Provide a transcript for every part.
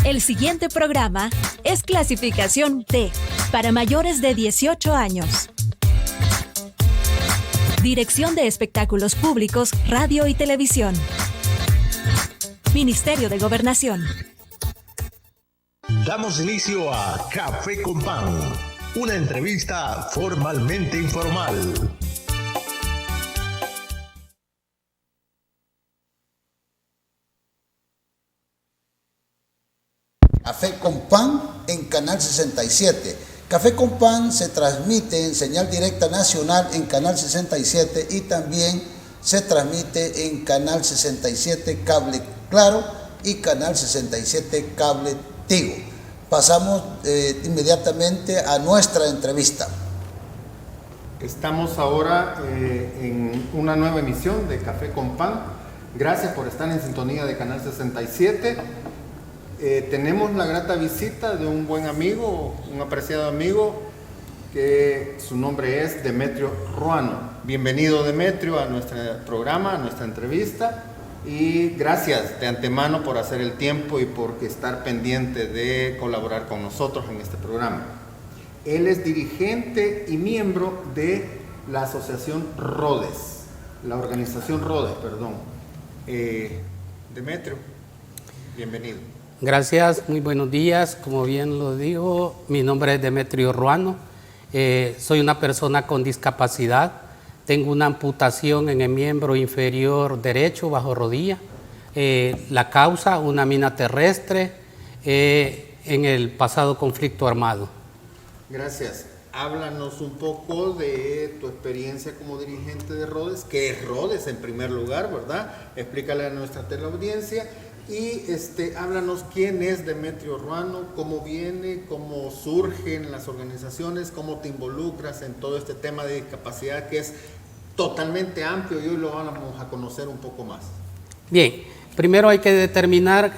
El siguiente programa es clasificación D, para mayores de 18 años. Dirección de Espectáculos Públicos, Radio y Televisión. Ministerio de Gobernación. Damos inicio a Café con Pan, una entrevista formalmente informal. Café con Pan en Canal 67. Café con Pan se transmite en señal directa nacional en Canal 67 y también se transmite en Canal 67 Cable Claro y Canal 67 Cable Tigo. Pasamos inmediatamente a nuestra entrevista. Estamos ahora en una nueva emisión de Café con Pan. Gracias por estar en sintonía de Canal 67. Tenemos la grata visita de un buen amigo, un apreciado amigo, que su nombre es Demetrio Ruano. Bienvenido, Demetrio, a nuestro programa, a nuestra entrevista, y gracias de antemano por hacer el tiempo y por estar pendiente de colaborar con nosotros en este programa. Él es dirigente y miembro de la asociación Rhodes, la organización Rhodes, perdón. Demetrio, bienvenido. Gracias, muy buenos días. Como bien lo digo, mi nombre es Demetrio Ruano. Soy una persona con discapacidad. Tengo una amputación en el miembro inferior derecho bajo rodilla. La causa, una mina terrestre en el pasado conflicto armado. Gracias. Háblanos un poco de tu experiencia como dirigente de Rhodes. ¿Qué es Rhodes en primer lugar, verdad? Explícale a nuestra teleaudiencia. Y háblanos quién es Demetrio Ruano, cómo viene, cómo surgen las organizaciones, cómo te involucras en todo este tema de discapacidad que es totalmente amplio y hoy lo vamos a conocer un poco más. Bien, primero hay que determinar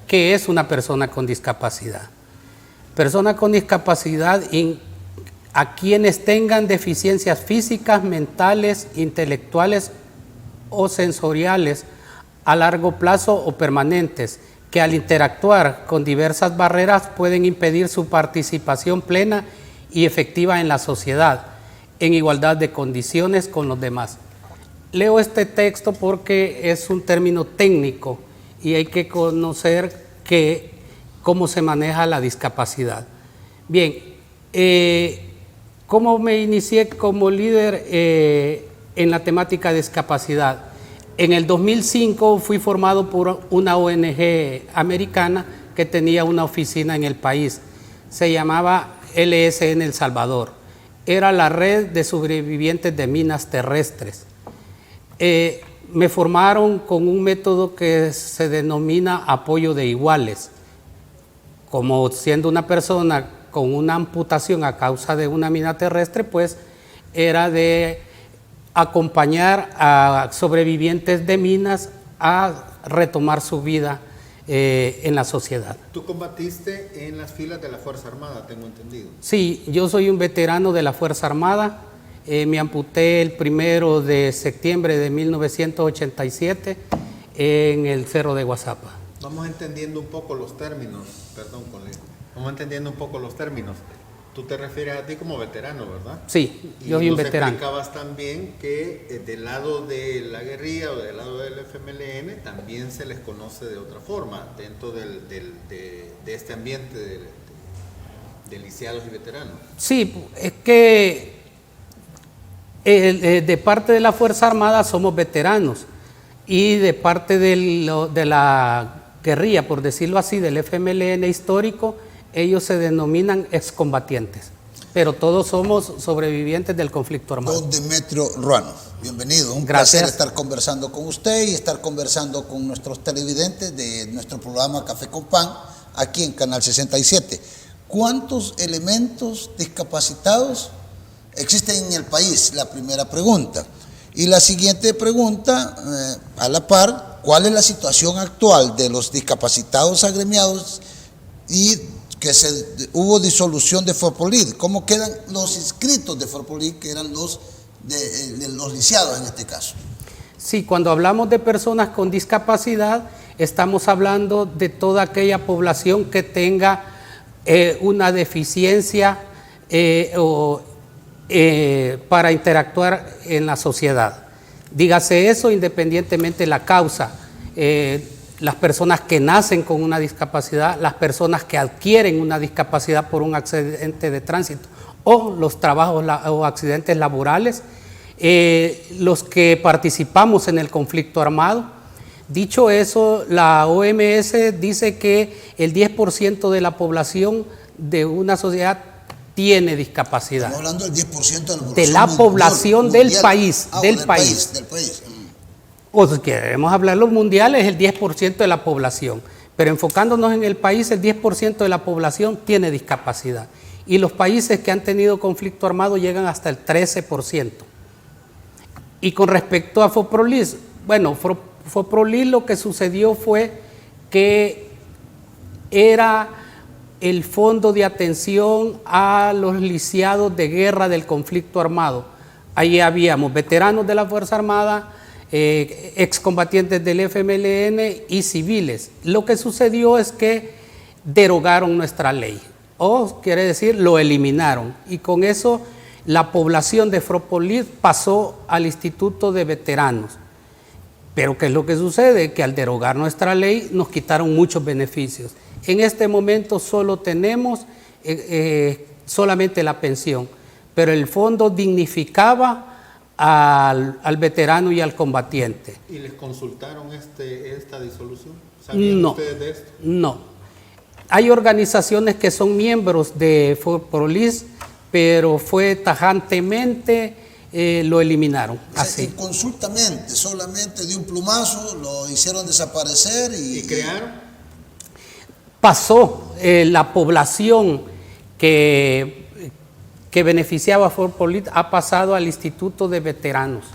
qué es una persona con discapacidad. Persona con discapacidad a quienes tengan deficiencias físicas, mentales, intelectuales o sensoriales a largo plazo o permanentes, que al interactuar con diversas barreras pueden impedir su participación plena y efectiva en la sociedad, en igualdad de condiciones con los demás. Leo este texto porque es un término técnico y hay que conocer cómo se maneja la discapacidad. Bien, ¿cómo me inicié como líder en la temática de discapacidad? En el 2005 fui formado por una ONG americana que tenía una oficina en el país. Se llamaba LSN El Salvador. Era la red de sobrevivientes de minas terrestres. Me formaron con un método que se denomina apoyo de iguales. Como siendo una persona con una amputación a causa de una mina terrestre, pues era de acompañar a sobrevivientes de minas a retomar su vida en la sociedad. Tú combatiste en las filas de la Fuerza Armada, tengo entendido. Sí, yo soy un veterano de la Fuerza Armada. Me amputé el 1 de septiembre de 1987 en el Cerro de Guazapa. Vamos entendiendo un poco los términos, perdón, colega. Vamos entendiendo un poco los términos. Tú te refieres a ti como veterano, ¿verdad? Sí, yo soy un veterano. Y explicabas también que del lado de la guerrilla o del lado del FMLN también se les conoce de otra forma dentro de este ambiente de lisiados y veteranos. Sí, es que de parte de la Fuerza Armada somos veteranos y de parte de la guerrilla, por decirlo así, del FMLN histórico, ellos se denominan excombatientes, pero todos somos sobrevivientes del conflicto armado. Don Demetrio Ruano, bienvenido. Un Gracias. placer estar conversando con usted y estar conversando con nuestros televidentes de nuestro programa Café con Pan, aquí en Canal 67. ¿Cuántos elementos discapacitados existen en el país? La primera pregunta. Y la siguiente pregunta, a la par, ¿cuál es la situación actual de los discapacitados agremiados y que hubo disolución de Forpolid? ¿Cómo quedan los inscritos de Forpolid, que eran los lisiados en este caso? Sí, cuando hablamos de personas con discapacidad, estamos hablando de toda aquella población que tenga una deficiencia para interactuar en la sociedad. Dígase eso independientemente de la causa. Las personas que nacen con una discapacidad, las personas que adquieren una discapacidad por un accidente de tránsito o los trabajos o accidentes laborales, los que participamos en el conflicto armado. Dicho eso, la OMS dice que el 10% de la población de una sociedad tiene discapacidad. Estamos hablando del 10% de la población del país. Del país. O si queremos hablar los mundiales, el 10% de la población. Pero enfocándonos en el país, el 10% de la población tiene discapacidad. Y los países que han tenido conflicto armado llegan hasta el 13%. Y con respecto a FOPROLIS, bueno, FOPROLIS lo que sucedió fue que era el fondo de atención a los lisiados de guerra del conflicto armado. Ahí habíamos veteranos de la Fuerza Armada, excombatientes del FMLN y civiles. Lo que sucedió es que derogaron nuestra ley, o quiere decir, lo eliminaron, y con eso la población de FOPROLIS pasó al Instituto de Veteranos. Pero ¿qué es lo que sucede? Que al derogar nuestra ley nos quitaron muchos beneficios. En este momento solo tenemos solamente la pensión, pero el fondo dignificaba al veterano y al combatiente. ¿Y les consultaron esta disolución? ¿Sabían ustedes de esto? No. Hay organizaciones que son miembros de FOPROLIS, pero fue tajantemente lo eliminaron. O sea, así. Inconsultamente, solamente de un plumazo lo hicieron desaparecer ¿Y crearon? Pasó la población que beneficiaba a FOPROLIS ha pasado al Instituto de Veteranos.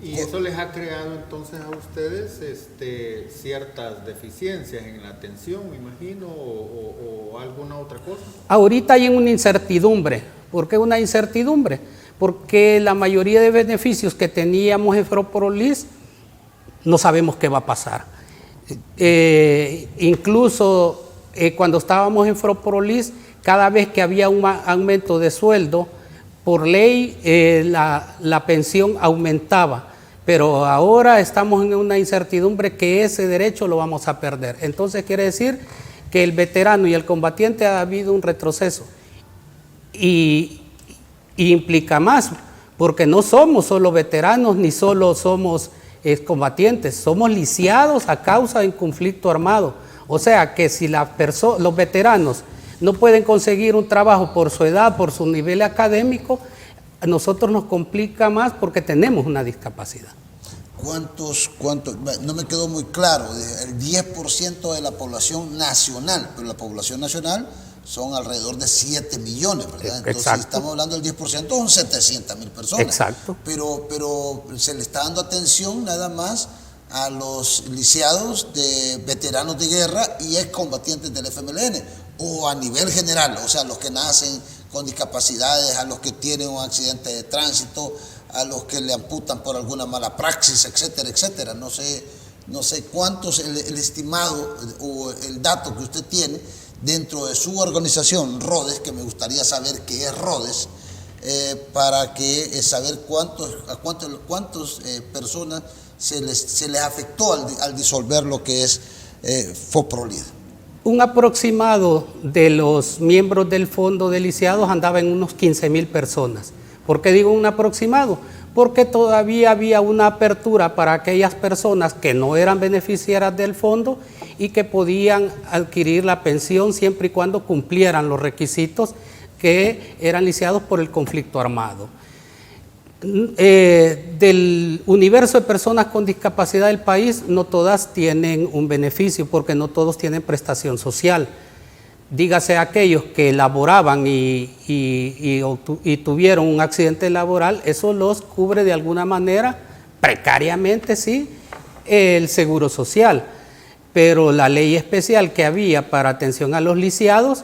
¿Y eso les ha creado entonces a ustedes ciertas deficiencias en la atención, me imagino, o alguna otra cosa? Ahorita hay una incertidumbre. ¿Por qué una incertidumbre? Porque la mayoría de beneficios que teníamos en FOPROLIS no sabemos qué va a pasar. Incluso cuando estábamos en FOPROLIS, cada vez que había un aumento de sueldo, por ley la pensión aumentaba, pero ahora estamos en una incertidumbre que ese derecho lo vamos a perder. Entonces quiere decir que el veterano y el combatiente ha habido un retroceso y implica más, porque no somos solo veteranos ni solo somos combatientes, somos lisiados a causa de un conflicto armado. O sea que si los veteranos no pueden conseguir un trabajo por su edad, por su nivel académico, a nosotros nos complica más porque tenemos una discapacidad. ¿Cuántos? No me quedó muy claro, el 10% de la población nacional, pero la población nacional son alrededor de 7 millones, ¿verdad? Entonces, exacto. Si estamos hablando del 10%, son 700,000 personas. Exacto. Pero se le está dando atención nada más a los lisiados de veteranos de guerra y excombatientes del FMLN, o a nivel general, o sea, los que nacen con discapacidades, a los que tienen un accidente de tránsito, a los que le amputan por alguna mala praxis, etcétera, etcétera. No sé cuántos, el estimado o el dato que usted tiene dentro de su organización, RODES, que me gustaría saber qué es RODES, para que saber a cuántas personas se les afectó al disolver lo que es FOPROLIS. Un aproximado de los miembros del fondo de lisiados andaba en unos 15,000 personas. ¿Por qué digo un aproximado? Porque todavía había una apertura para aquellas personas que no eran beneficiarias del fondo y que podían adquirir la pensión siempre y cuando cumplieran los requisitos que eran lisiados por el conflicto armado. Del universo de personas con discapacidad del país, no todas tienen un beneficio porque no todos tienen prestación social. Dígase aquellos que laboraban y tuvieron un accidente laboral, eso los cubre de alguna manera, precariamente sí, el seguro social. Pero la ley especial que había para atención a los lisiados,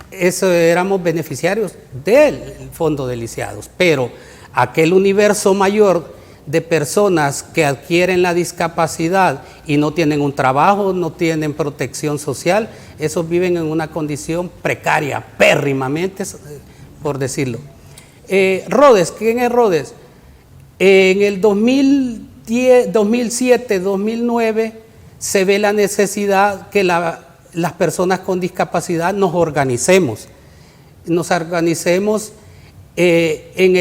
eso éramos beneficiarios del fondo de lisiados. Pero aquel universo mayor de personas que adquieren la discapacidad y no tienen un trabajo, no tienen protección social, esos viven en una condición precaria, pérrimamente, por decirlo. Rhodes, ¿quién es Rhodes? En el 2010, 2007, 2009 se ve la necesidad que las personas con discapacidad nos organicemos en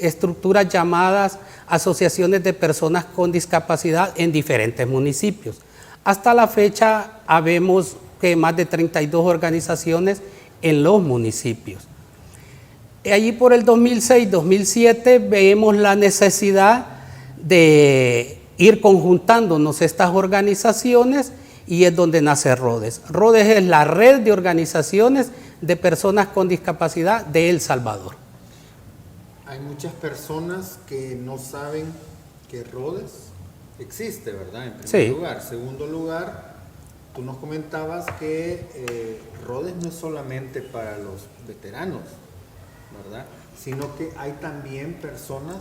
estructuras llamadas asociaciones de personas con discapacidad en diferentes municipios. Hasta la fecha habemos que más de 32 organizaciones en los municipios. Allí por el 2006-2007 vemos la necesidad de ir conjuntándonos estas organizaciones y es donde nace Rhodes. Rhodes es la red de organizaciones de personas con discapacidad de El Salvador. Hay muchas personas que no saben que Rhodes existe, ¿verdad? En primer lugar. Segundo lugar, tú nos comentabas que Rhodes no es solamente para los veteranos, ¿verdad? Sino que hay también personas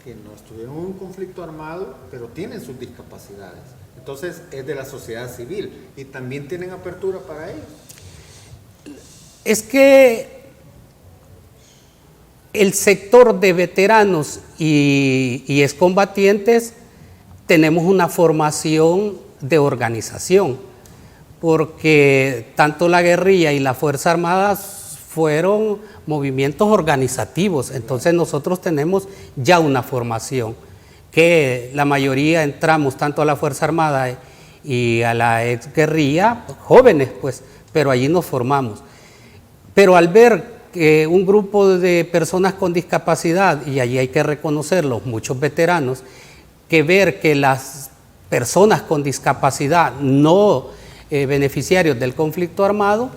que no estuvieron en un conflicto armado, pero tienen sus discapacidades. Entonces es de la sociedad civil y también tienen apertura para ellos. Es que el sector de veteranos y excombatientes tenemos una formación de organización, porque tanto la guerrilla y la Fuerza Armada fueron movimientos organizativos, entonces nosotros tenemos ya una formación, que la mayoría entramos tanto a la Fuerza Armada y a la exguerrilla, jóvenes pues, pero allí nos formamos. Pero al ver que un grupo de personas con discapacidad, y allí hay que reconocerlo, muchos veteranos, que ver que las personas con discapacidad no beneficiarios del conflicto armado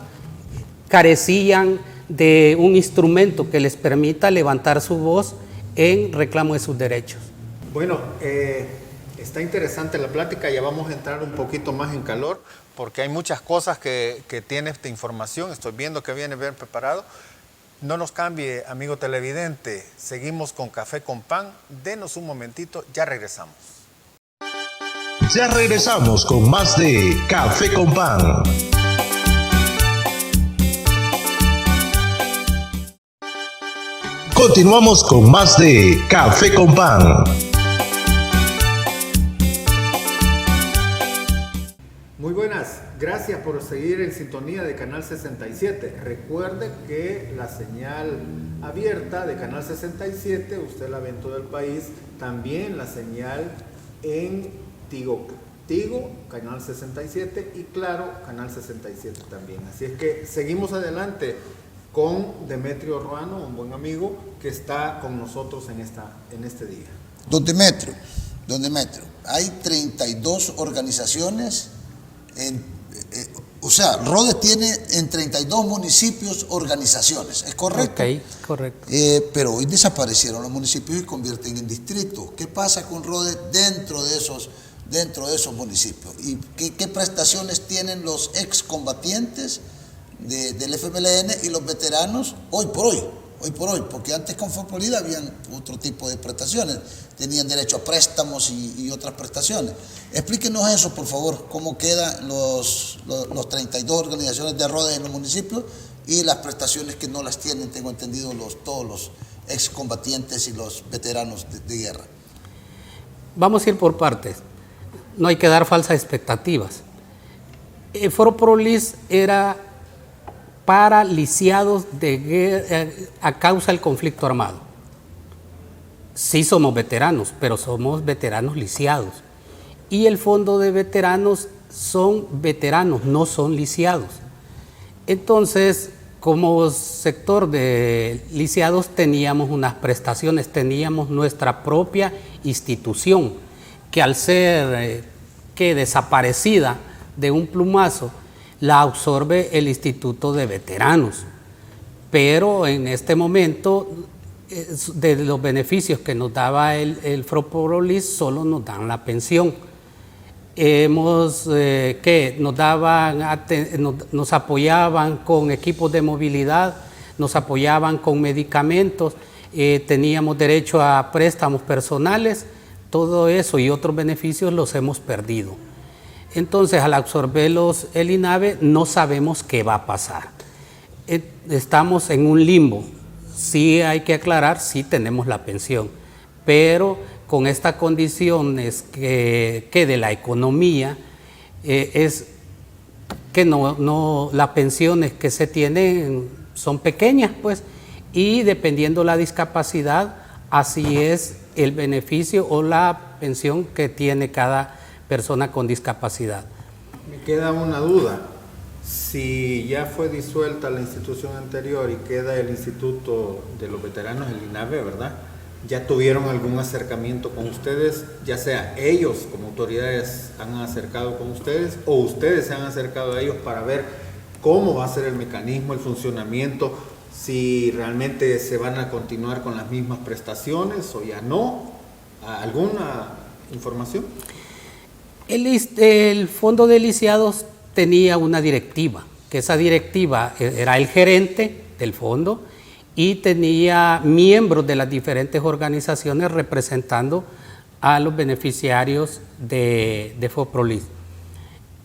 carecían de un instrumento que les permita levantar su voz en reclamo de sus derechos. Bueno, está interesante la plática, ya vamos a entrar un poquito más en calor, porque hay muchas cosas que tiene esta información, estoy viendo que viene bien preparado. No nos cambie, amigo televidente, seguimos con Café con Pan, denos un momentito, ya regresamos. Ya regresamos con más de Café con Pan. Continuamos con más de Café con Pan. Muy buenas, gracias por seguir en sintonía de Canal 67. Recuerde que la señal abierta de Canal 67, usted la ve en todo el país, también la señal en Tigo, Canal 67 y Claro, Canal 67 también. Así es que seguimos adelante con Demetrio Ruano, un buen amigo que está con nosotros en este día. Don Demetrio, hay 32 organizaciones, o sea, Rhodes tiene en 32 municipios organizaciones, ¿es correcto? Ok, correcto. Pero hoy desaparecieron los municipios y convierten en distritos. ¿Qué pasa con Rhodes dentro de esos municipios? ¿Y qué prestaciones tienen los excombatientes del FMLN y los veteranos hoy por hoy? Porque antes con Fopolida habían otro tipo de prestaciones, tenían derecho a préstamos y otras prestaciones. Explíquenos eso, por favor, cómo quedan los 32 organizaciones de Rhodes en los municipios y las prestaciones que no las tienen, tengo entendido, todos los excombatientes y los veteranos de guerra. Vamos a ir por partes, no hay que dar falsas expectativas. El Foro Prolis era para lisiados de guerra, a causa del conflicto armado. Sí somos veteranos, pero somos veteranos lisiados. Y el fondo de veteranos son veteranos, no son lisiados. Entonces, como sector de lisiados teníamos unas prestaciones, teníamos nuestra propia institución, que al ser desaparecida de un plumazo, la absorbe el Instituto de Veteranos. Pero en este momento, de los beneficios que nos daba el Froprolis, solo nos dan la pensión. Nos apoyaban con equipos de movilidad, nos apoyaban con medicamentos, teníamos derecho a préstamos personales, todo eso y otros beneficios los hemos perdido. Entonces, al absorberlos el INAVE, no sabemos qué va a pasar. Estamos en un limbo. Sí hay que aclarar, sí tenemos la pensión, pero con estas condiciones que de la economía, es que las pensiones que se tienen son pequeñas, pues, y dependiendo la discapacidad, así es el beneficio o la pensión que tiene cada persona con discapacidad. Me queda una duda. Si ya fue disuelta la institución anterior y queda el Instituto de los Veteranos, el INAVE, ¿verdad? ¿Ya tuvieron algún acercamiento con ustedes? Ya sea ellos como autoridades han acercado con ustedes o ustedes se han acercado a ellos para ver cómo va a ser el mecanismo, el funcionamiento, si realmente se van a continuar con las mismas prestaciones o ya no. ¿Alguna información? El Fondo de Lisiados tenía una directiva, que esa directiva era el gerente del fondo y tenía miembros de las diferentes organizaciones representando a los beneficiarios de FOPROLIS.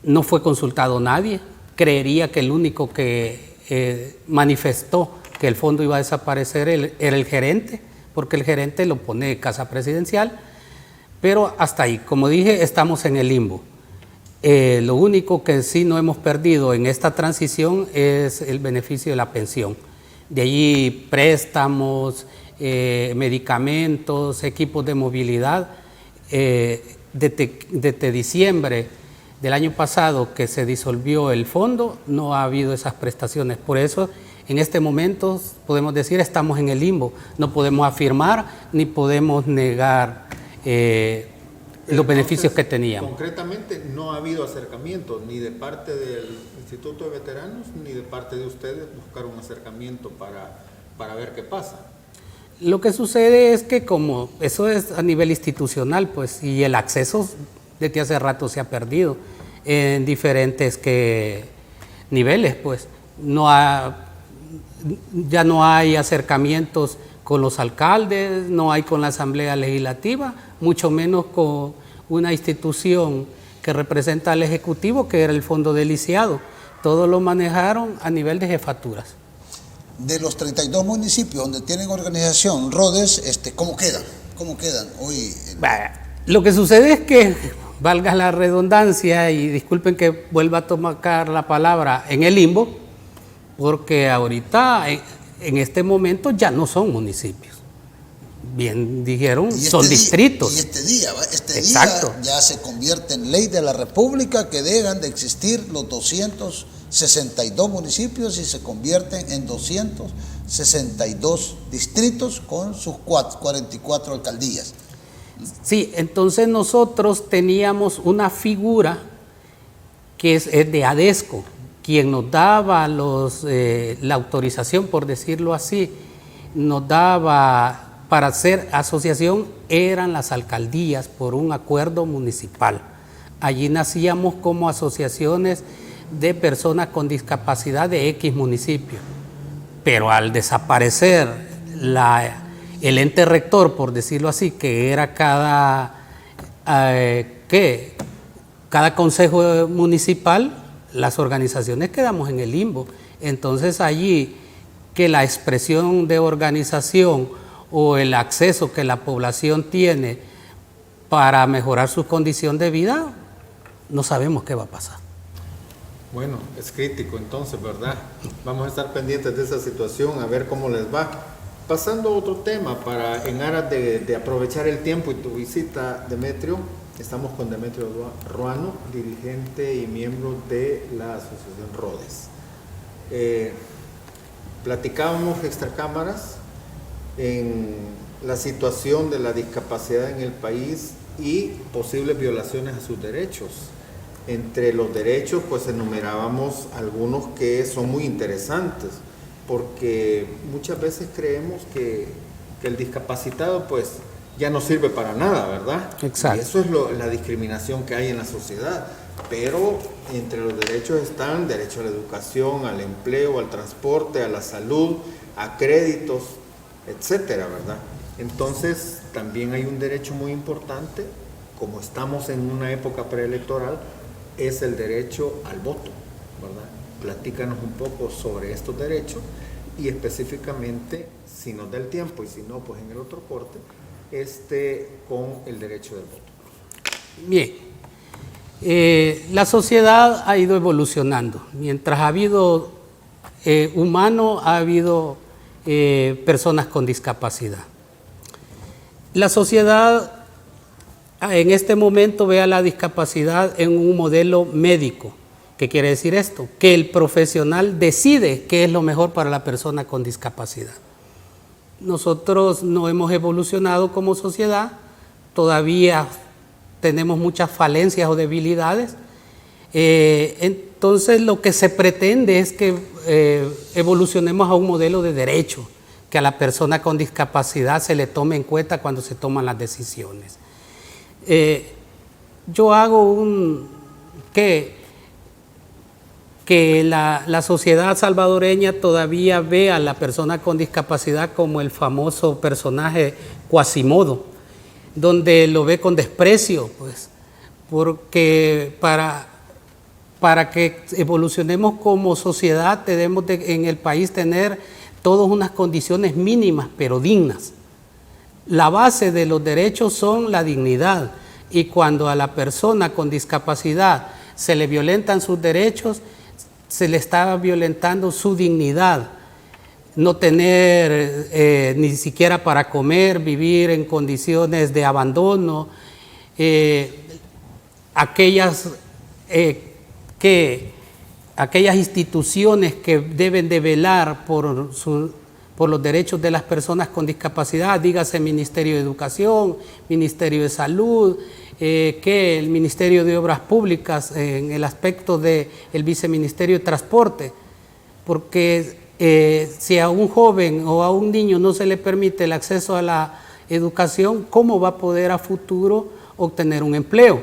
No fue consultado nadie, creería que el único que manifestó que el fondo iba a desaparecer era el gerente, porque el gerente lo pone Casa Presidencial, pero hasta ahí, como dije, estamos en el limbo. Lo único que sí no hemos perdido en esta transición es el beneficio de la pensión. De allí préstamos, medicamentos, equipos de movilidad. Desde diciembre del año pasado que se disolvió el fondo, no ha habido esas prestaciones. Por eso, en este momento, podemos decir, estamos en el limbo. No podemos afirmar ni podemos negar los beneficios que teníamos. Concretamente, no ha habido acercamiento ni de parte del Instituto de Veteranos ni de parte de ustedes buscar un acercamiento para ver qué pasa. Lo que sucede es que como eso es a nivel institucional, pues, y el acceso desde hace rato se ha perdido en diferentes niveles, pues, ya no hay acercamientos con los alcaldes, no hay con la Asamblea Legislativa, mucho menos con una institución que representa al Ejecutivo, que era el Fondo de Lisiado. Todo lo manejaron a nivel de jefaturas. De los 32 municipios donde tienen organización RODES, ¿cómo quedan? ¿Cómo quedan hoy? Lo que sucede es que, valga la redundancia, y disculpen que vuelva a tomar la palabra, en el limbo, porque ahorita, en este momento, ya no son municipios. Bien dijeron, son distritos. Y este día Exacto. Ya se convierte en ley de la República que dejan de existir los 262 municipios y se convierten en 262 distritos con sus 44 alcaldías. Sí, entonces nosotros teníamos una figura que es de ADESCO, quien nos daba la autorización, por decirlo así, nos daba para hacer asociación, eran las alcaldías por un acuerdo municipal. Allí nacíamos como asociaciones de personas con discapacidad de X municipio. Pero al desaparecer el ente rector, por decirlo así, que era cada consejo municipal, las organizaciones quedamos en el limbo. Entonces allí que la expresión de organización o el acceso que la población tiene para mejorar su condición de vida, no sabemos qué va a pasar. Bueno, es crítico entonces, ¿verdad? Vamos a estar pendientes de esa situación, a ver cómo les va. Pasando a otro tema, en aras de aprovechar el tiempo y tu visita, Demetrio, estamos con Demetrio Ruano, dirigente y miembro de la Asociación RODES. Platicábamos extracámaras en la situación de la discapacidad en el país y posibles violaciones a sus derechos. Entre los derechos, pues enumerábamos algunos que son muy interesantes, porque muchas veces creemos que el discapacitado pues ya no sirve para nada, ¿verdad? Exacto. Y eso es la discriminación que hay en la sociedad. Pero entre los derechos están derecho a la educación, al empleo, al transporte, a la salud, a créditos, etcétera, ¿verdad? Entonces, también hay un derecho muy importante, como estamos en una época preelectoral, es el derecho al voto, ¿verdad? Platícanos un poco sobre estos derechos y específicamente, si nos da el tiempo y si no, pues en el otro corte, con el derecho del voto. Bien, la sociedad ha ido evolucionando. Mientras ha habido humano, ha habido personas con discapacidad. La sociedad en este momento ve a la discapacidad en un modelo médico. ¿Qué quiere decir esto? Que el profesional decide qué es lo mejor para la persona con discapacidad. Nosotros no hemos evolucionado como sociedad, todavía tenemos muchas falencias o debilidades. Entonces lo que se pretende es que evolucionemos a un modelo de derecho, que a la persona con discapacidad se le tome en cuenta cuando se toman las decisiones. Yo hago que la sociedad salvadoreña todavía ve a la persona con discapacidad como el famoso personaje Quasimodo, donde lo ve con desprecio, pues, porque para que evolucionemos como sociedad debemos en el país tener todas unas condiciones mínimas pero dignas. La base de los derechos son la dignidad, y cuando a la persona con discapacidad se le violentan sus derechos, se le está violentando su dignidad. No tener ni siquiera para comer, vivir en condiciones de abandono, aquellas instituciones que deben de velar por los derechos de las personas con discapacidad, dígase Ministerio de Educación, Ministerio de Salud, que el Ministerio de Obras Públicas en el aspecto del Viceministerio de Transporte, porque si a un joven o a un niño no se le permite el acceso a la educación, ¿cómo va a poder a futuro obtener un empleo?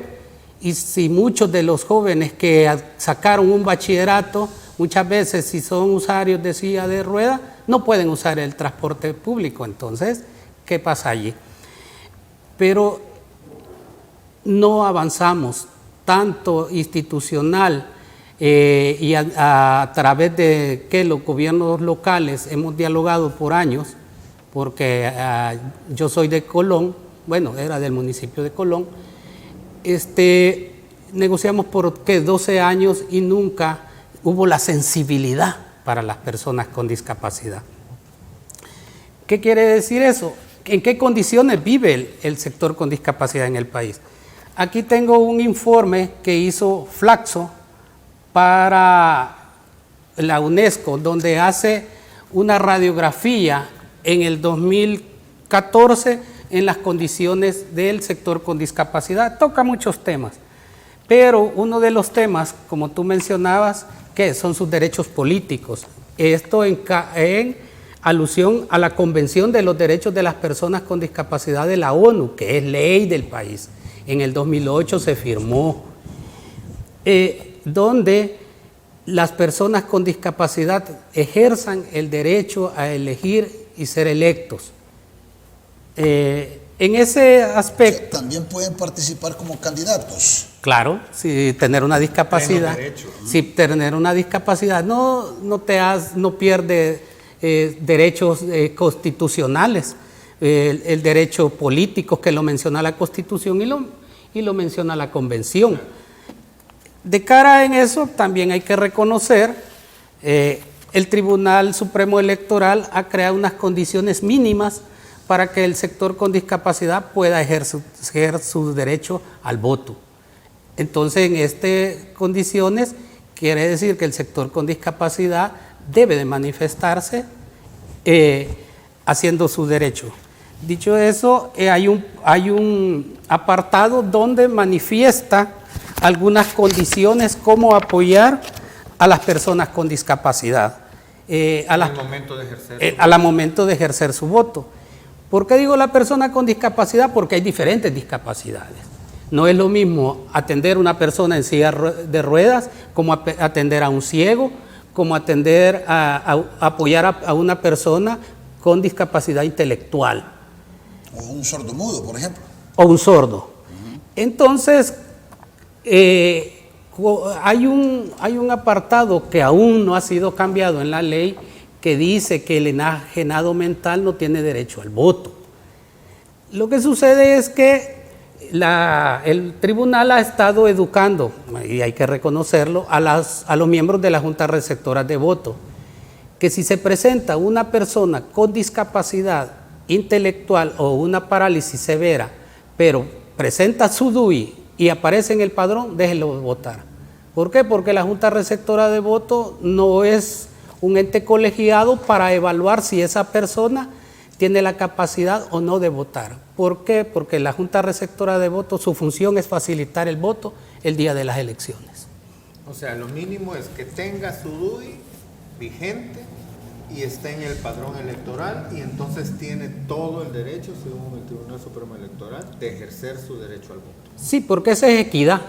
Y si muchos de los jóvenes que sacaron un bachillerato, muchas veces si son usuarios de silla de ruedas, no pueden usar el transporte público. Entonces, ¿qué pasa allí? Pero no avanzamos tanto institucional y a través de que los gobiernos locales hemos dialogado por años, porque yo soy de Colón, bueno, era del municipio de Colón, negociamos por 12 años y nunca hubo la sensibilidad para las personas con discapacidad. ¿Qué quiere decir eso? ¿En qué condiciones vive el sector con discapacidad en el país? Aquí tengo un informe que hizo Flaxo para la UNESCO, donde hace una radiografía en el 2014 en las condiciones del sector con discapacidad. Toca muchos temas, pero uno de los temas, como tú mencionabas, que son sus derechos políticos. Esto en alusión a la Convención de los Derechos de las Personas con Discapacidad de la ONU, que es ley del país. En el 2008 se firmó, donde las personas con discapacidad ejerzan el derecho a elegir y ser electos. En ese aspecto... También pueden participar como candidatos. Claro, si tener una discapacidad, si tener una discapacidad no pierde derechos constitucionales, el derecho político que lo menciona la Constitución y lo menciona la Convención. De cara en eso también hay que reconocer, el Tribunal Supremo Electoral ha creado unas condiciones mínimas para que el sector con discapacidad pueda ejercer su derecho al voto. Entonces, en estas condiciones, quiere decir que el sector con discapacidad debe de manifestarse haciendo su derecho. Dicho eso, hay un apartado donde manifiesta algunas condiciones como apoyar a las personas con discapacidad al momento de ejercer su voto. ¿Por qué digo la persona con discapacidad? Porque hay diferentes discapacidades. No es lo mismo atender a una persona en silla de ruedas como atender a un ciego, como atender a apoyar a una persona con discapacidad intelectual. O un sordomudo, por ejemplo. O un sordo. Entonces, hay un apartado que aún no ha sido cambiado en la ley que dice que el enajenado mental no tiene derecho al voto. Lo que sucede es que el tribunal ha estado educando, y hay que reconocerlo, a los miembros de la Junta Receptora de Voto, que si se presenta una persona con discapacidad intelectual o una parálisis severa, pero presenta su DUI y aparece en el padrón, déjenlo votar. ¿Por qué? Porque la Junta Receptora de Voto no es un ente colegiado para evaluar si esa persona tiene la capacidad o no de votar. ¿Por qué? Porque la Junta Receptora de Voto, su función es facilitar el voto el día de las elecciones. O sea, lo mínimo es que tenga su DUI vigente y esté en el padrón electoral, y entonces tiene todo el derecho, según el Tribunal Supremo Electoral, de ejercer su derecho al voto. Sí, porque esa es equidad,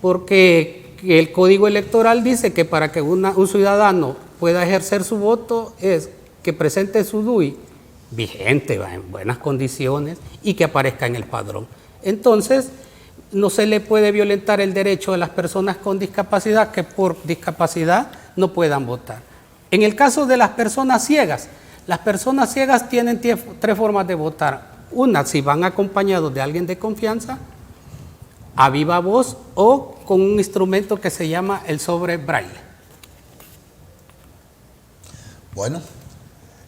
porque el Código Electoral dice que para que un ciudadano pueda ejercer su voto es que presente su DUI vigente, en buenas condiciones, y que aparezca en el padrón. Entonces, no se le puede violentar el derecho de las personas con discapacidad que por discapacidad no puedan votar. En el caso de las personas ciegas tienen tres formas de votar. Una, si van acompañados de alguien de confianza, a viva voz o con un instrumento que se llama el sobre braille. Bueno,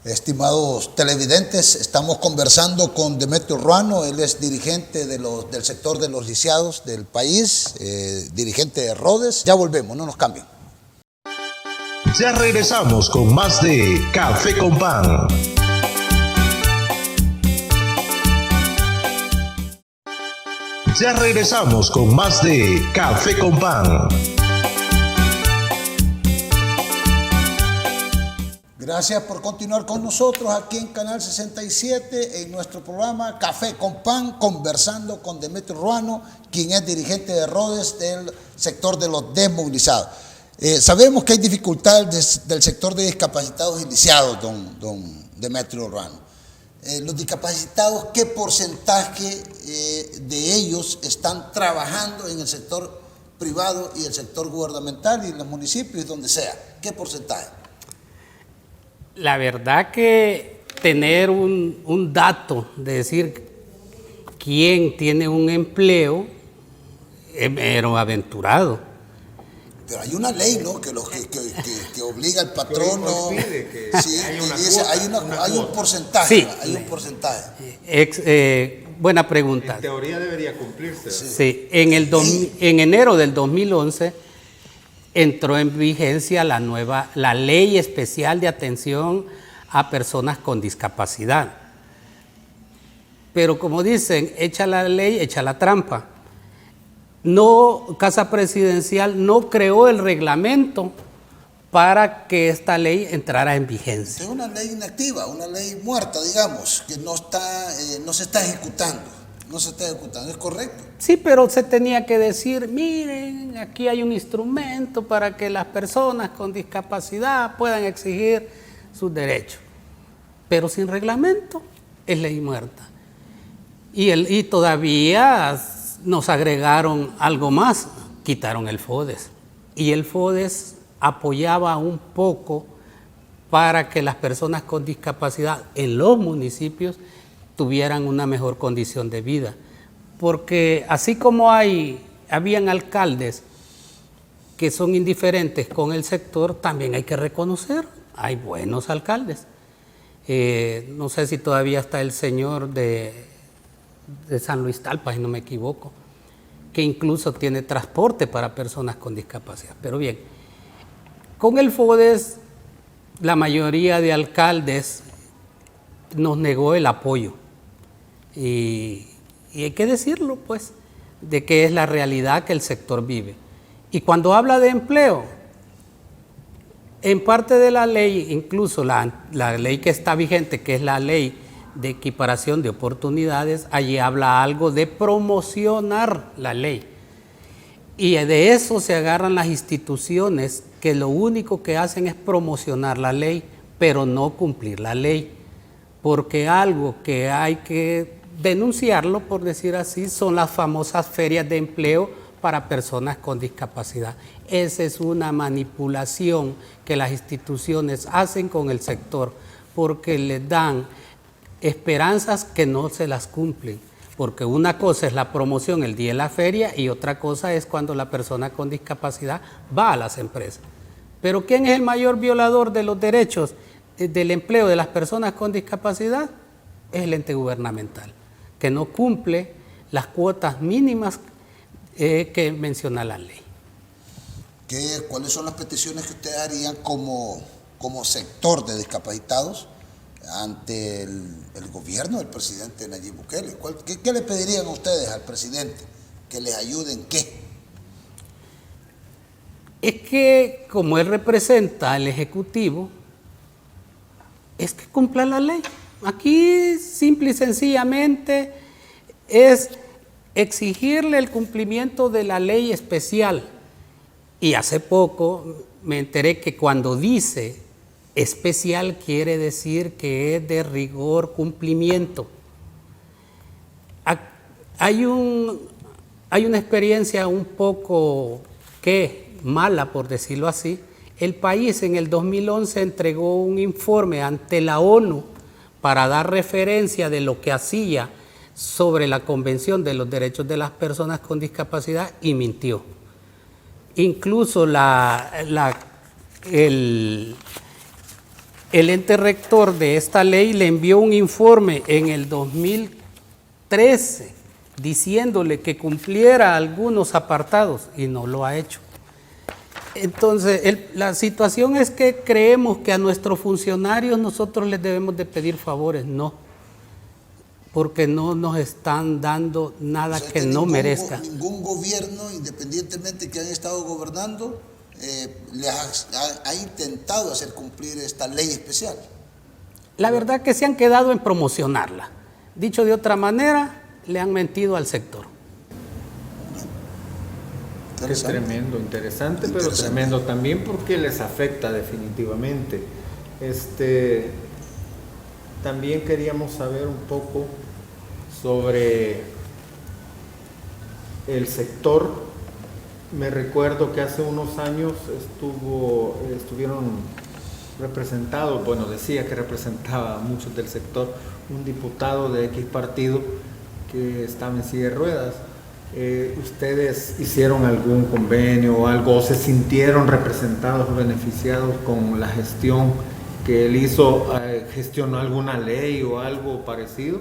estimados televidentes, estamos conversando con Demetrio Ruano. Él es dirigente del sector de los lisiados del país, dirigente de Rhodes. Ya volvemos, no nos cambien. Ya regresamos con más de Café con Pan. Ya regresamos con más de Café con Pan. Gracias por continuar con nosotros aquí en Canal 67 en nuestro programa Café con Pan, conversando con Demetrio Ruano, quien es dirigente de Rhodes del sector de los desmovilizados. Sabemos que hay dificultades del sector de discapacitados y lisiados, don Demetrio Ruano. Los discapacitados, ¿qué porcentaje de ellos están trabajando en el sector privado y el sector gubernamental y en los municipios y donde sea? ¿Qué porcentaje? La verdad que tener un dato de decir quién tiene un empleo es mero aventurado. Pero hay una ley, ¿no? Que obliga al patrono. Sí, dice, hay un porcentaje. Sí, hay un porcentaje. Buena pregunta. En teoría debería cumplirse. Sí. En enero del 2011 entró en vigencia la Ley Especial de Atención a Personas con Discapacidad. Pero como dicen, echa la ley, echa la trampa. No, Casa Presidencial no creó el reglamento para que esta ley entrara en vigencia. Es una ley inactiva, una ley muerta, digamos, que no se está ejecutando. No se está ejecutando, ¿es correcto? Sí, pero se tenía que decir, miren, aquí hay un instrumento para que las personas con discapacidad puedan exigir sus derechos. Pero sin reglamento es ley muerta. Y todavía nos agregaron algo más, quitaron el FODES. Y el FODES apoyaba un poco para que las personas con discapacidad en los municipios tuvieran una mejor condición de vida. Porque así como habían alcaldes que son indiferentes con el sector, también hay que reconocer, hay buenos alcaldes. No sé si todavía está el señor de San Luis Talpa, si no me equivoco, que incluso tiene transporte para personas con discapacidad. Pero bien, con el FODES, la mayoría de alcaldes nos negó el apoyo. Y hay que decirlo, pues, de que es la realidad que el sector vive. Y cuando habla de empleo, en parte de la ley, incluso la ley que está vigente, que es la ley de equiparación de oportunidades, allí habla algo de promocionar la ley. Y de eso se agarran las instituciones que lo único que hacen es promocionar la ley, pero no cumplir la ley. porque algo que hay que denunciarlo, por decir así, son las famosas ferias de empleo para personas con discapacidad. Esa es una manipulación que las instituciones hacen con el sector, porque les dan esperanzas que no se las cumplen. Porque una cosa es la promoción el día de la feria y otra cosa es cuando la persona con discapacidad va a las empresas. Pero ¿quién es el mayor violador de los derechos del empleo de las personas con discapacidad? Es el ente gubernamental, que no cumple las cuotas mínimas que menciona la ley. ¿Cuáles son las peticiones que ustedes harían como sector de discapacitados ante el gobierno del presidente Nayib Bukele? ¿Qué le pedirían a ustedes al presidente? ¿Que les ayuden qué? Es que como él representa al Ejecutivo, es que cumpla la ley. Aquí simple y sencillamente es exigirle el cumplimiento de la ley especial. Y hace poco me enteré que cuando dice especial quiere decir que es de rigor cumplimiento. Hay una experiencia un poco mala, por decirlo así. El país en el 2011 entregó un informe ante la ONU para dar referencia de lo que hacía sobre la Convención de los Derechos de las Personas con Discapacidad y mintió. Incluso el ente rector de esta ley le envió un informe en el 2013 diciéndole que cumpliera algunos apartados y no lo ha hecho. Entonces, la situación es que creemos que a nuestros funcionarios nosotros les debemos de pedir favores, no, porque no nos están dando nada que no merezca. Ningún gobierno, independientemente que han estado gobernando, ha intentado hacer cumplir esta ley especial. La verdad que se han quedado en promocionarla. Dicho de otra manera, le han mentido al sector. Es tremendo, interesante, pero tremendo también porque les afecta definitivamente. También queríamos saber un poco sobre el sector. Me recuerdo que hace unos años estuvieron representados, bueno, decía que representaba a muchos del sector, un diputado de X partido que estaba en silla de ruedas. ¿Ustedes hicieron algún convenio o algo, o se sintieron representados o beneficiados con la gestión que él hizo? ¿Gestionó alguna ley o algo parecido?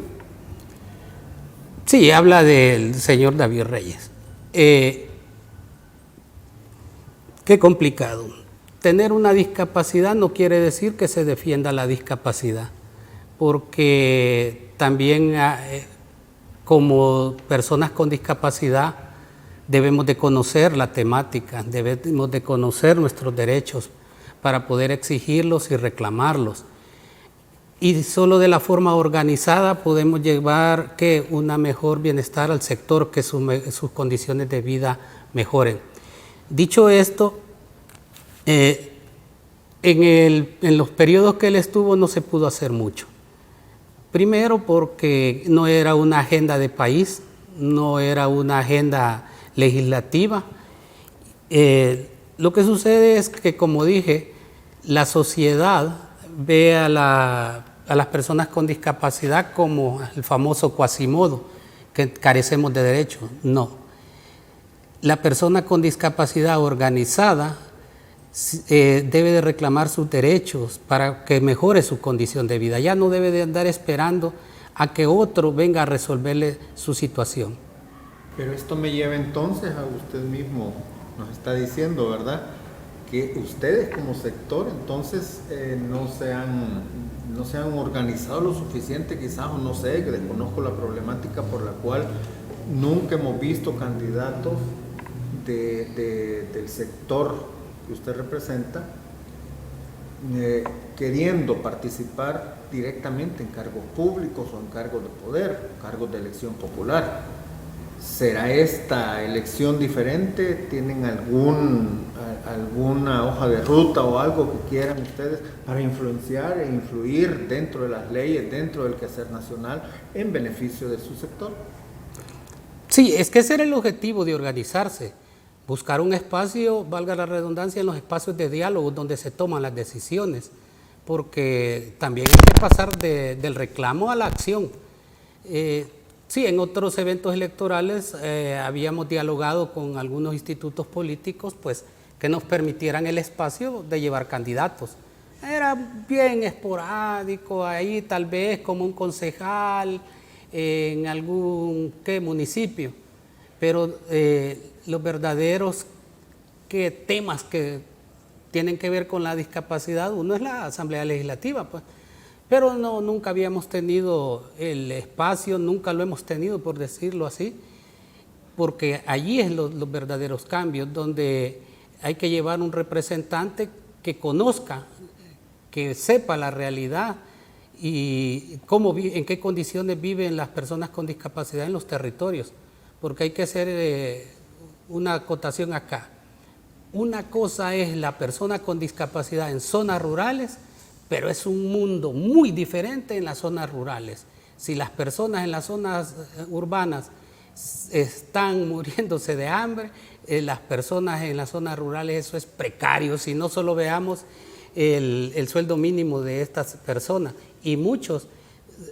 Sí, habla del señor David Reyes. Qué complicado. Tener una discapacidad no quiere decir que se defienda la discapacidad, porque también como personas con discapacidad debemos de conocer la temática, debemos de conocer nuestros derechos para poder exigirlos y reclamarlos. Y solo de la forma organizada podemos llevar una mejor bienestar al sector, que sus condiciones de vida mejoren. Dicho esto, en los periodos que él estuvo no se pudo hacer mucho. Primero porque no era una agenda de país, no era una agenda legislativa. Lo que sucede es que, como dije, la sociedad ve a las personas con discapacidad como el famoso Quasimodo, que carecemos de derechos. No. La persona con discapacidad organizada debe de reclamar sus derechos para que mejore su condición de vida. Ya no debe de andar esperando a que otro venga a resolverle su situación. Pero esto me lleva entonces a usted mismo, nos está diciendo, ¿verdad?, que ustedes como sector entonces no se han organizado lo suficiente, quizás, o no sé, que desconozco la problemática por la cual nunca hemos visto candidatos del sector que usted representa queriendo participar directamente en cargos públicos o en cargos de poder, cargos de elección popular. ¿Será esta elección diferente? ¿Tienen alguna hoja de ruta o algo que quieran ustedes para influenciar e influir dentro de las leyes, dentro del quehacer nacional, en beneficio de su sector? Sí, es que ese era el objetivo de organizarse, buscar un espacio, valga la redundancia, en los espacios de diálogo donde se toman las decisiones, porque también hay que pasar del reclamo a la acción. Sí, en otros eventos electorales habíamos dialogado con algunos institutos políticos, pues, que nos permitieran el espacio de llevar candidatos. Era bien esporádico, ahí tal vez como un concejal en algún municipio, pero los verdaderos temas que tienen que ver con la discapacidad, uno es la Asamblea Legislativa, pues. Pero no, nunca habíamos tenido el espacio, nunca lo hemos tenido, por decirlo así, porque allí es los verdaderos cambios, donde hay que llevar un representante que conozca, que sepa la realidad y en qué condiciones viven las personas con discapacidad en los territorios, porque hay que hacer una acotación acá. Una cosa es la persona con discapacidad en zonas rurales, pero es un mundo muy diferente en las zonas rurales. Si las personas en las zonas urbanas están muriéndose de hambre, las personas en las zonas rurales eso es precario, si no solo veamos el sueldo mínimo de estas personas. Y muchos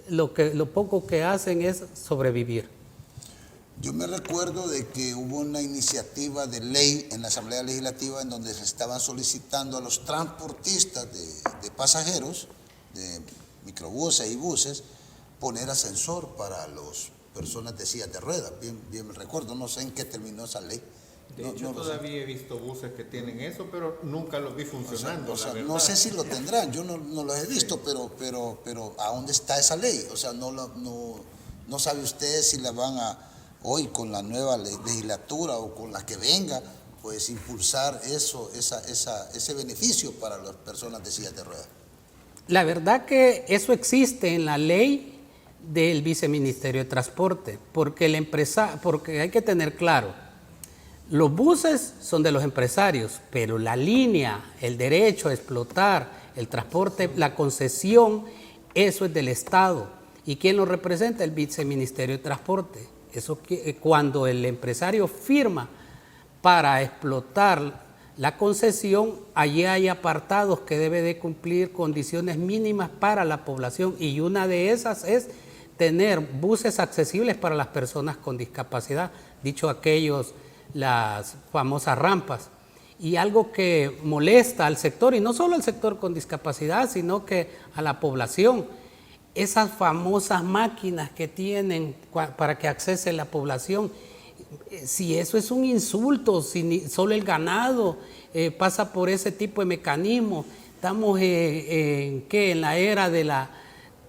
lo poco que hacen es sobrevivir. Yo me recuerdo de que hubo una iniciativa de ley en la Asamblea Legislativa en donde se estaban solicitando a los transportistas de pasajeros, de microbuses y buses, poner ascensor para las personas de sillas de ruedas. Bien me recuerdo, no sé en qué terminó esa ley. De hecho, todavía he visto buses que tienen eso, pero nunca los vi funcionando. O sea, no sé si lo tendrán, yo no los he visto, sí. pero ¿a dónde está esa ley? O sea, no sabe usted si la van a... hoy con la nueva legislatura o con la que venga, pues impulsar ese beneficio para las personas de sillas de ruedas. La verdad que eso existe en la ley del Viceministerio de Transporte, porque hay que tener claro, los buses son de los empresarios, pero la línea, el derecho a explotar el transporte, la concesión, eso es del Estado. ¿Y quién lo representa? El Viceministerio de Transporte. Eso cuando el empresario firma para explotar la concesión, allí hay apartados que debe de cumplir condiciones mínimas para la población y una de esas es tener buses accesibles para las personas con discapacidad, dicho aquellos, las famosas rampas. Y algo que molesta al sector, y no solo al sector con discapacidad, sino que a la población, esas famosas máquinas que tienen para que accese la población, si eso es un insulto, si solo el ganado pasa por ese tipo de mecanismos, estamos en la era de la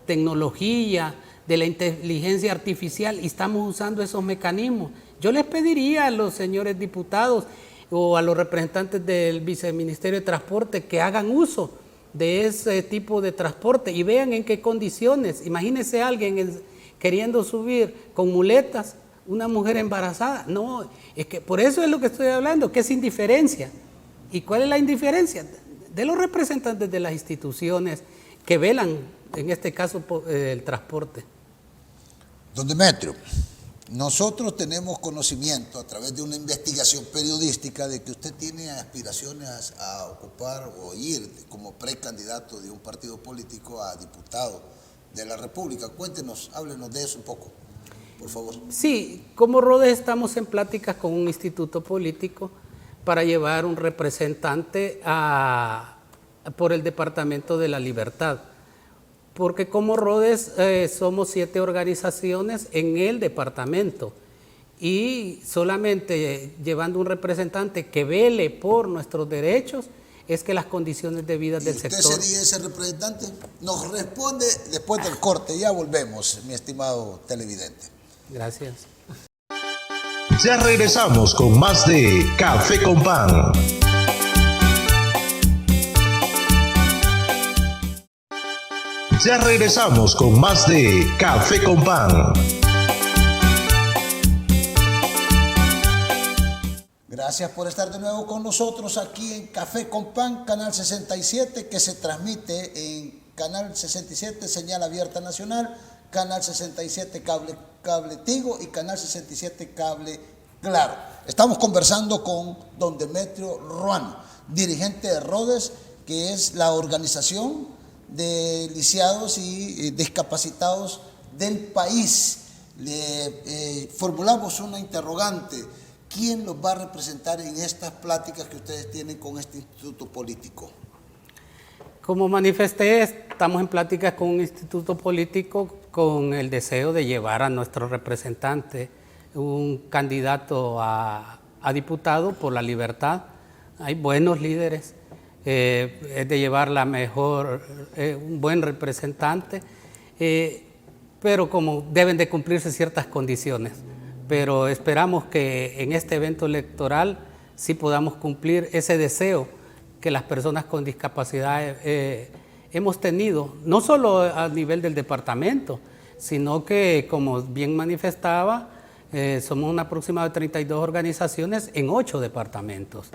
tecnología, de la inteligencia artificial y estamos usando esos mecanismos. Yo les pediría a los señores diputados o a los representantes del Viceministerio de Transporte que hagan uso de ese tipo de transporte y vean en qué condiciones. Imagínese a alguien queriendo subir con muletas, una mujer embarazada. No, es que por eso es lo que estoy hablando, que es indiferencia. ¿Y cuál es la indiferencia? De los representantes de las instituciones que velan, en este caso, por el transporte. Don Demetrio, nosotros tenemos conocimiento a través de una investigación periodística de que usted tiene aspiraciones a ocupar o ir como precandidato de un partido político a diputado de la República. Cuéntenos, háblenos de eso un poco, por favor. Sí, como Rodes estamos en pláticas con un instituto político para llevar un representante por el Departamento de la Libertad. Porque como Rodes somos 7 organizaciones en el departamento y solamente llevando un representante que vele por nuestros derechos es que las condiciones de vida del sector... ¿Usted sería ese representante? Nos responde después del corte, ya volvemos, mi estimado televidente. Gracias. Ya regresamos con más de Café con Pan. Ya regresamos con más de Café con Pan. Gracias por estar de nuevo con nosotros aquí en Café con Pan, Canal 67, que se transmite en Canal 67, señal abierta nacional, Canal 67 cable Tigo y Canal 67 cable Claro. Estamos conversando con don Demetrio Ruano, dirigente de Rhodes, que es la organización de lisiados y discapacitados del país. Le formulamos una interrogante: ¿quién los va a representar en estas pláticas que ustedes tienen con este instituto político? Como manifesté, estamos en pláticas con un instituto político con el deseo de llevar a nuestro representante, un candidato a diputado por la libertad. Hay buenos líderes, es de llevar la mejor, un buen representante, pero como deben de cumplirse ciertas condiciones. Pero esperamos que en este evento electoral sí podamos cumplir ese deseo que las personas con discapacidad hemos tenido, no solo a nivel del departamento, sino que, como bien manifestaba, somos un aproximado de 32 organizaciones en 8 departamentos.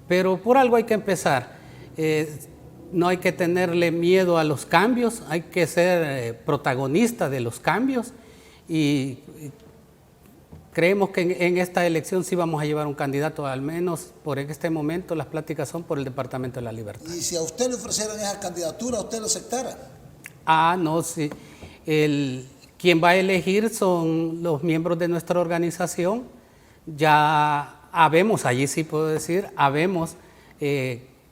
Pero por algo hay que empezar. No hay que tenerle miedo a los cambios, hay que ser protagonista de los cambios, y creemos que en esta elección sí vamos a llevar un candidato, al menos por este momento las pláticas son por el Departamento de la Libertad. ¿Y si a usted le ofrecieran esa candidatura, usted lo aceptara? No, sí. Quien va a elegir son los miembros de nuestra organización. Ya habemos, allí sí puedo decir, habemos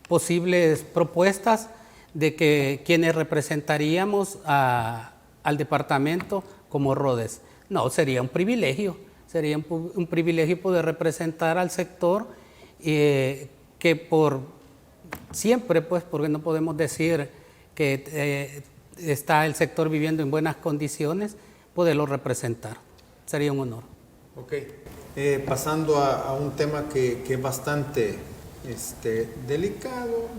posibles propuestas de que quienes representaríamos al departamento como Rhodes. No, sería un privilegio. Sería un privilegio poder representar al sector que por siempre, pues, porque no podemos decir que está el sector viviendo en buenas condiciones, poderlo representar. Sería un honor. Ok. Pasando a un tema que es bastante delicado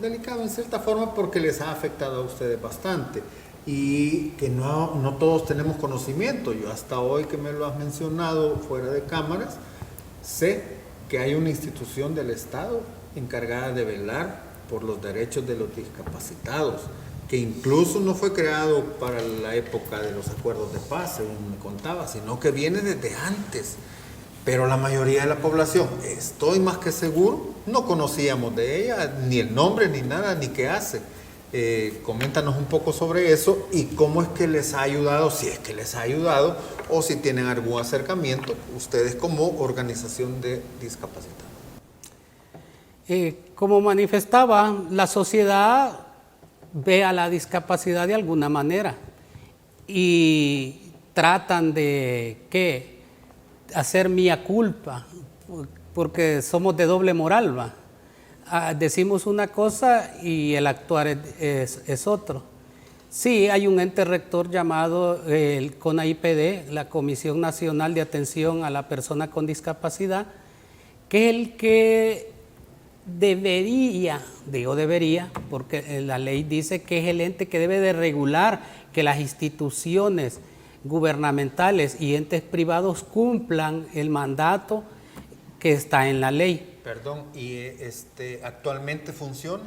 en cierta forma, porque les ha afectado a ustedes bastante y que no todos tenemos conocimiento. Yo hasta hoy que me lo has mencionado fuera de cámaras, sé que hay una institución del Estado encargada de velar por los derechos de los discapacitados, que incluso no fue creado para la época de los acuerdos de paz, según me contaba, sino que viene desde antes. Pero la mayoría de la población, estoy más que seguro, no conocíamos de ella, ni el nombre, ni nada, ni qué hace. Coméntanos un poco sobre eso y cómo es que les ha ayudado, si es que les ha ayudado, o si tienen algún acercamiento, ustedes como organización de discapacitados. Como manifestaba, la sociedad ve a la discapacidad de alguna manera y tratan de hacer mía culpa, porque somos de doble moral, ¿va? Decimos una cosa y el actuar es otro. Sí, hay un ente rector llamado el CONAIPD, la Comisión Nacional de Atención a la Persona con Discapacidad, que es el que debería, porque la ley dice que es el ente que debe de regular que las instituciones gubernamentales y entes privados cumplan el mandato que está en la ley. Perdón, ¿y actualmente funciona?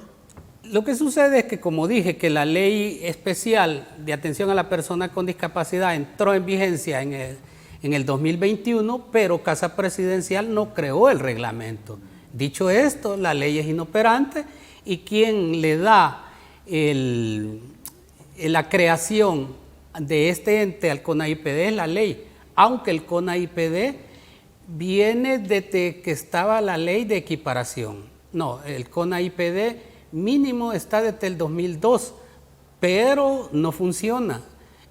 Lo que sucede es que, como dije, que la ley especial de atención a la persona con discapacidad entró en vigencia en el 2021, pero Casa Presidencial no creó el reglamento. Dicho esto, la ley es inoperante y quien le da la creación de este ente al CONAIPD es la ley, aunque el CONAIPD viene desde que estaba la ley de equiparación. No, el CONAIPD mínimo está desde el 2002, pero no funciona.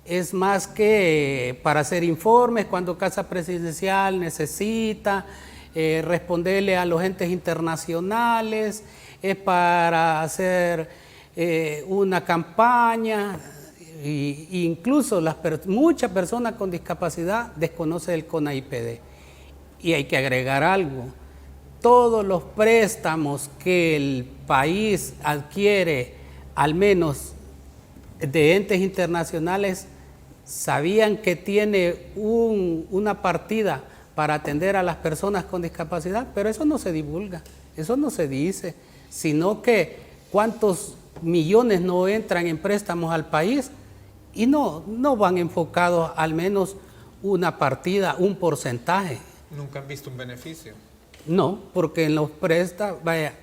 Es más que para hacer informes cuando Casa Presidencial necesita responderle a los entes internacionales, es para hacer una campaña. Y incluso muchas personas con discapacidad desconocen el CONAIPD. Y hay que agregar algo: todos los préstamos que el país adquiere, al menos de entes internacionales, sabían que tiene una partida para atender a las personas con discapacidad, pero eso no se divulga, eso no se dice, sino que cuántos millones no entran en préstamos al país y no van enfocados al menos una partida, un porcentaje. ¿Nunca han visto un beneficio? No, porque en los préstamos, vaya,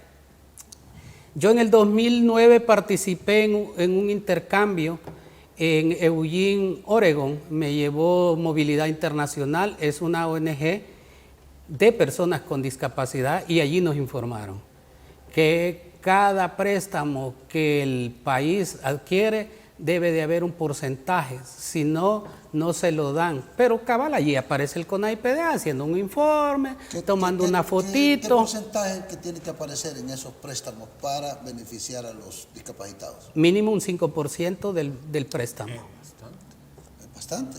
yo en el 2009 participé en un intercambio en Eugene, Oregon, me llevó Movilidad Internacional, es una ONG de personas con discapacidad, y allí nos informaron que cada préstamo que el país adquiere debe de haber un porcentaje, si no, no se lo dan. Pero cabal, allí aparece el CONAIPD haciendo un informe, tomando una fotito. ¿Qué porcentaje que tiene que aparecer en esos préstamos para beneficiar a los discapacitados? Mínimo un 5% del préstamo.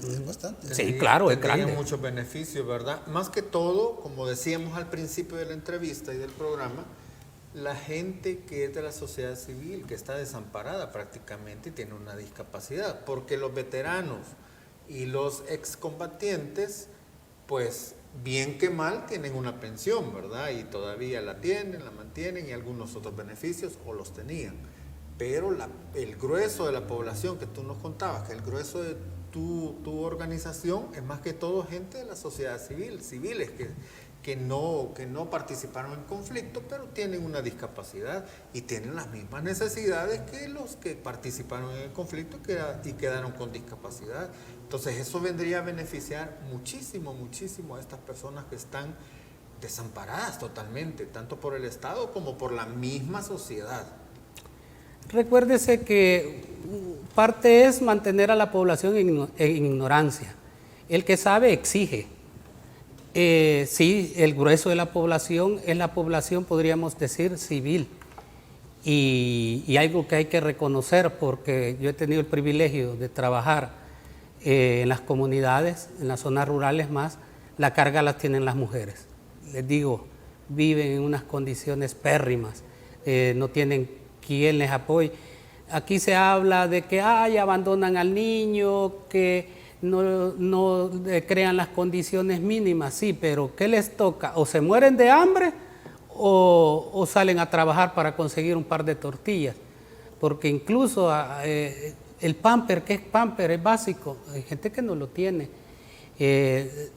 Es bastante. Sí, claro, es grande. Tiene muchos beneficios, ¿verdad? Más que todo, como decíamos al principio de la entrevista y del programa, la gente que es de la sociedad civil, que está desamparada prácticamente y tiene una discapacidad, porque los veteranos y los excombatientes, pues bien que mal tienen una pensión, ¿verdad? Y todavía la tienen, la mantienen y algunos otros beneficios o los tenían. Pero el grueso de la población que tú nos contabas, que el grueso de tu organización es más que todo gente de la sociedad civil, civiles que no participaron en conflicto, pero tienen una discapacidad y tienen las mismas necesidades que los que participaron en el conflicto y quedaron con discapacidad. Entonces eso vendría a beneficiar muchísimo a estas personas que están desamparadas totalmente, tanto por el Estado como por la misma sociedad. Recuérdese que parte es mantener a la población en ignorancia. El que sabe exige. Sí, el grueso de la población es la población, podríamos decir, civil. Y algo que hay que reconocer, porque yo he tenido el privilegio de trabajar en las comunidades, en las zonas rurales más, la carga la tienen las mujeres. Les digo, viven en unas condiciones pérrimas, no tienen quien les apoye. Aquí se habla de que abandonan al niño, que no crean las condiciones mínimas, sí, pero ¿qué les toca? O se mueren de hambre o salen a trabajar para conseguir un par de tortillas, porque incluso el pamper, que es pamper, es básico, hay gente que no lo tiene.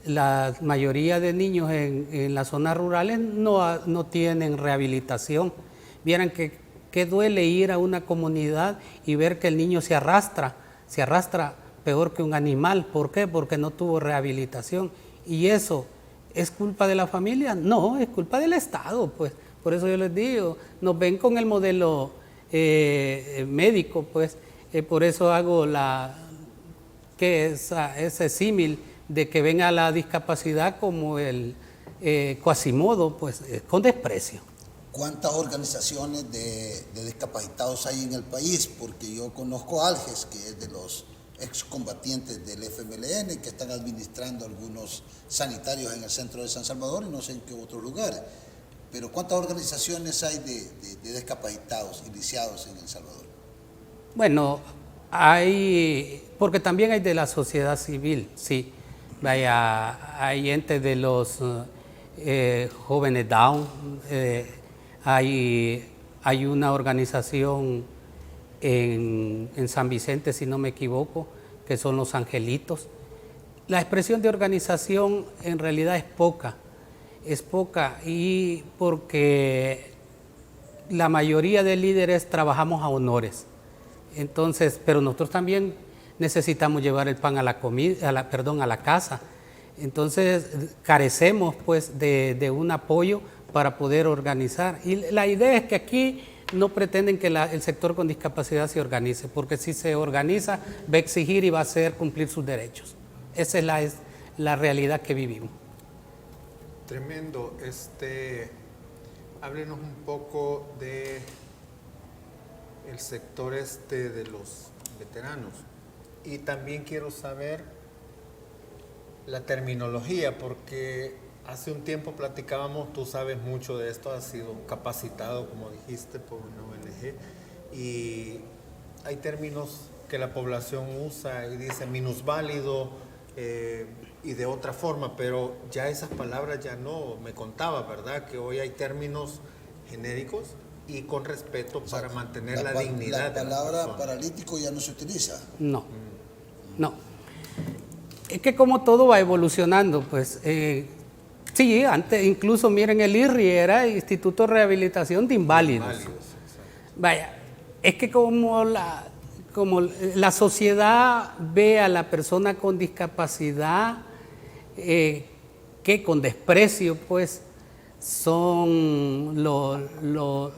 La mayoría de niños en las zonas rurales no tienen rehabilitación. Vieran que duele ir a una comunidad y ver que el niño se arrastra peor que un animal. ¿Por qué? Porque no tuvo rehabilitación. ¿Y eso es culpa de la familia? No, es culpa del Estado, pues. Por eso yo les digo, nos ven con el modelo médico, pues. Por eso hago ese símil de que ven a la discapacidad como el Quasimodo, pues, con desprecio. ¿Cuántas organizaciones de discapacitados hay en el país? Porque yo conozco a Alges, que es de los excombatientes del FMLN, que están administrando algunos sanitarios en el centro de San Salvador y no sé en qué otros lugares. Pero ¿cuántas organizaciones hay de discapacitados iniciados en El Salvador? Bueno, hay, porque también hay de la sociedad civil, sí. Hay entes de los jóvenes Down, hay una organización en San Vicente, si no me equivoco, que son los Angelitos. La expresión de organización en realidad es poca y porque la mayoría de líderes trabajamos a honores. Entonces, pero nosotros también necesitamos llevar el pan a la casa. Entonces, carecemos pues de un apoyo para poder organizar. Y la idea es que aquí no pretenden que el sector con discapacidad se organice, porque si se organiza va a exigir y va a hacer cumplir sus derechos. Esa es la realidad que vivimos. Tremendo. Háblenos un poco de el sector de los veteranos. Y también quiero saber la terminología, porque hace un tiempo platicábamos, tú sabes mucho de esto, has sido capacitado, como dijiste, por una ONG, y hay términos que la población usa y dice minusválido, y de otra forma, pero ya esas palabras ya no, me contaba, ¿verdad? Que hoy hay términos genéricos y con respeto para mantener la dignidad. La palabra paralítico ya no se utiliza. No, no. Es que como todo va evolucionando, pues sí, antes incluso miren el IRRI era Instituto de Rehabilitación de Inválidos. Vaya, es que como la sociedad ve a la persona con discapacidad que con desprecio pues son los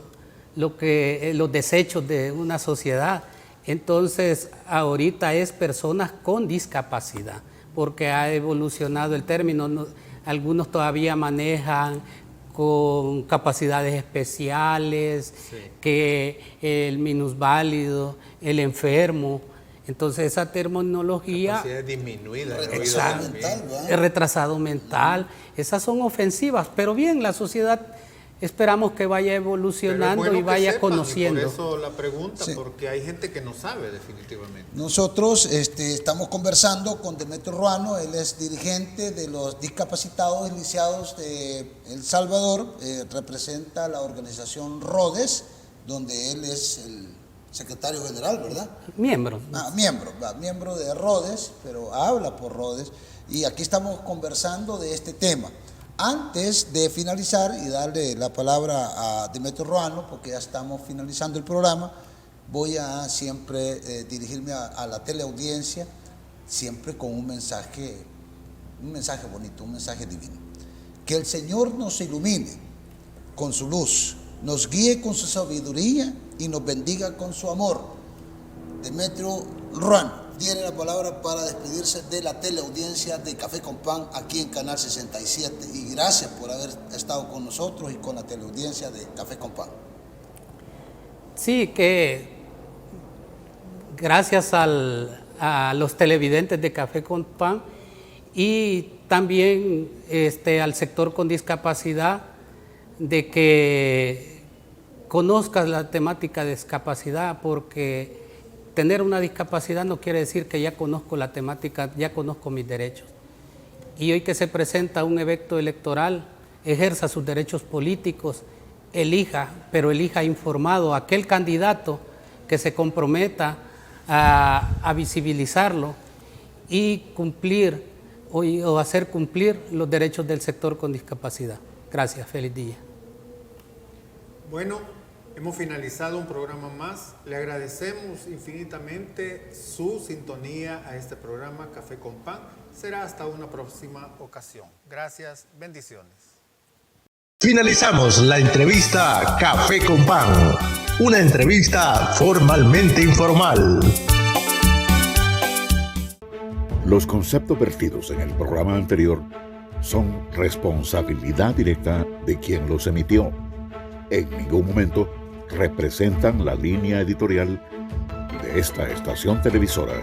desechos de una sociedad. Entonces ahorita es personas con discapacidad, porque ha evolucionado el término. Algunos todavía manejan con capacidades especiales, sí, que el minusválido, el enfermo. Entonces esa terminología... Capacidad disminuida. Retrasado mental. Esas son ofensivas, pero bien, la sociedad esperamos que vaya evolucionando y vaya conociendo. Y por eso la pregunta, sí, porque hay gente que no sabe definitivamente. Nosotros estamos conversando con Demetrio Ruano, él es dirigente de los discapacitados iniciados de El Salvador, representa la organización Rhodes, donde él es el secretario general, ¿verdad? Miembro. Miembro de Rhodes, pero habla por Rhodes, y aquí estamos conversando de este tema. Antes de finalizar y darle la palabra a Demetrio Ruano, porque ya estamos finalizando el programa, voy a siempre dirigirme a la teleaudiencia, siempre con un mensaje bonito, un mensaje divino. Que el Señor nos ilumine con su luz, nos guíe con su sabiduría y nos bendiga con su amor. Demetrio Ruano tiene la palabra para despedirse de la teleaudiencia de Café con Pan aquí en Canal 67. Y gracias por haber estado con nosotros y con la teleaudiencia de Café con Pan. Sí, que gracias a los televidentes de Café con Pan y también al sector con discapacidad, de que conozcas la temática de discapacidad, porque tener una discapacidad no quiere decir que ya conozco la temática, ya conozco mis derechos. Y hoy que se presenta un evento electoral, ejerza sus derechos políticos, elija, pero elija informado a aquel candidato que se comprometa a visibilizarlo y cumplir o hacer cumplir los derechos del sector con discapacidad. Gracias, feliz día. Bueno, hemos finalizado un programa más. Le agradecemos infinitamente su sintonía a este programa Café con Pan. Será hasta una próxima ocasión. Gracias, bendiciones. Finalizamos la entrevista Café con Pan, una entrevista formalmente informal. Los conceptos vertidos en el programa anterior son responsabilidad directa de quien los emitió. En ningún momento representan la línea editorial de esta estación televisora.